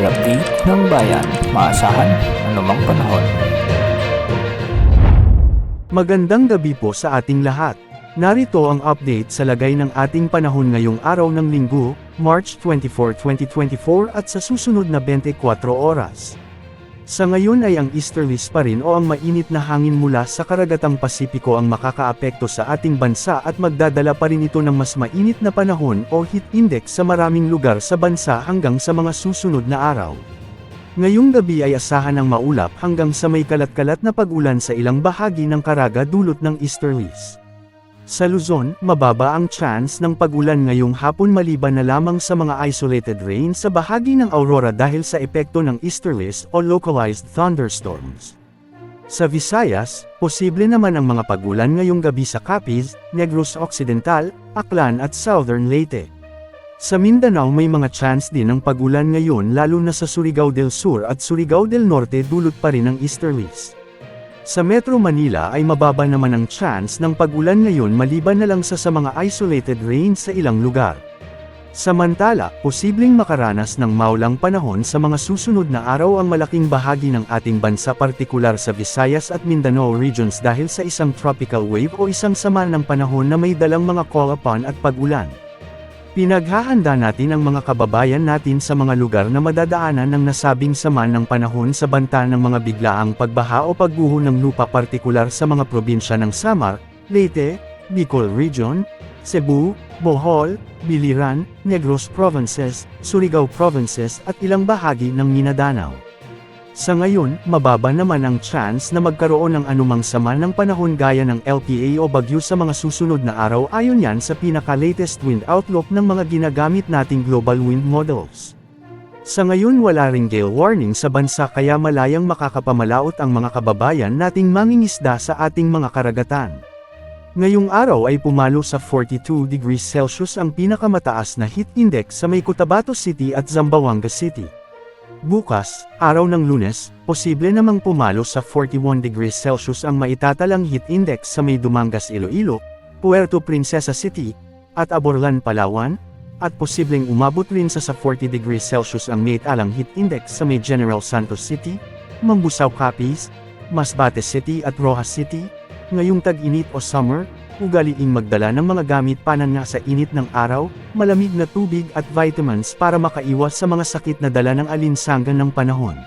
update ng bayan, maasahan anumang panahon. Magandang gabi po sa ating lahat. Narito ang update sa lagay ng ating panahon ngayong araw ng Linggo, March 24, 2024 at sa susunod na 24 oras. Sa ngayon ay ang easterlies pa rin o ang mainit na hangin mula sa karagatang Pasipiko ang makakaapekto sa ating bansa at magdadala pa rin ito ng mas mainit na panahon o heat index sa maraming lugar sa bansa hanggang sa mga susunod na araw. Ngayong gabi ay asahan ng maulap hanggang sa may kalat-kalat na pag-ulan sa ilang bahagi ng Caraga dulot ng easterlies. Sa Luzon, mababa ang chance ng pag-ulan ngayong hapon maliban na lamang sa mga isolated rain sa bahagi ng Aurora dahil sa epekto ng easterlies o localized thunderstorms. Sa Visayas, posible naman ang mga pag-ulan ngayong gabi sa Capiz, Negros Occidental, Aklan at Southern Leyte. Sa Mindanao may mga chance din ng pag-ulan ngayon lalo na sa Surigao del Sur at Surigao del Norte dulot pa rin ng easterlies. Sa Metro Manila ay mababa naman ang chance ng pag-ulan ngayon maliban na lang sa mga isolated rain sa ilang lugar. Samantala, posibleng makaranas ng maulang panahon sa mga susunod na araw ang malaking bahagi ng ating bansa partikular sa Visayas at Mindanao regions dahil sa isang tropical wave o isang sama ng panahon na may dalang mga call upon at pag-ulan. Pinaghahanda natin ang mga kababayan natin sa mga lugar na madadaanan ng nasabing sama ng panahon sa banta ng mga biglaang pagbaha o pagguho ng lupa partikular sa mga probinsya ng Samar, Leyte, Bicol Region, Cebu, Bohol, Biliran, Negros Provinces, Surigao Provinces at ilang bahagi ng Mindanao. Sa ngayon, mababa naman ang chance na magkaroon ng anumang sama ng panahon gaya ng LPA o bagyo sa mga susunod na araw ayon yan sa pinaka-latest wind outlook ng mga ginagamit nating global wind models. Sa ngayon wala ring gale warning sa bansa kaya malayang makakapamalaot ang mga kababayan nating mangingisda sa ating mga karagatan. Ngayong araw ay pumalo sa 42 degrees Celsius ang pinakamataas na heat index sa may Cotabato City at Zamboanga City. Bukas, araw ng Lunes, posible namang pumalo sa 41 degrees Celsius ang maitatalang heat index sa may Dumangas Iloilo, Puerto Princesa City, at Aborlan Palawan, at posibleng umabot rin sa 40 degrees Celsius ang maitalang heat index sa may General Santos City, Mambusaw Capiz, Masbate City at Rojas City. Ngayong tag-init o summer, ugaliing magdala ng mga gamit panangga sa init ng araw, malamig na tubig at vitamins para makaiwas sa mga sakit na dala ng alinsangan ng panahon.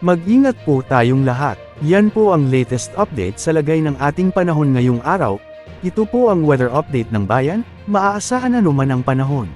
Mag-ingat po tayong lahat. Yan po ang latest update sa lagay ng ating panahon ngayong araw. Ito po ang weather update ng bayan, maaasahan anuman ang panahon.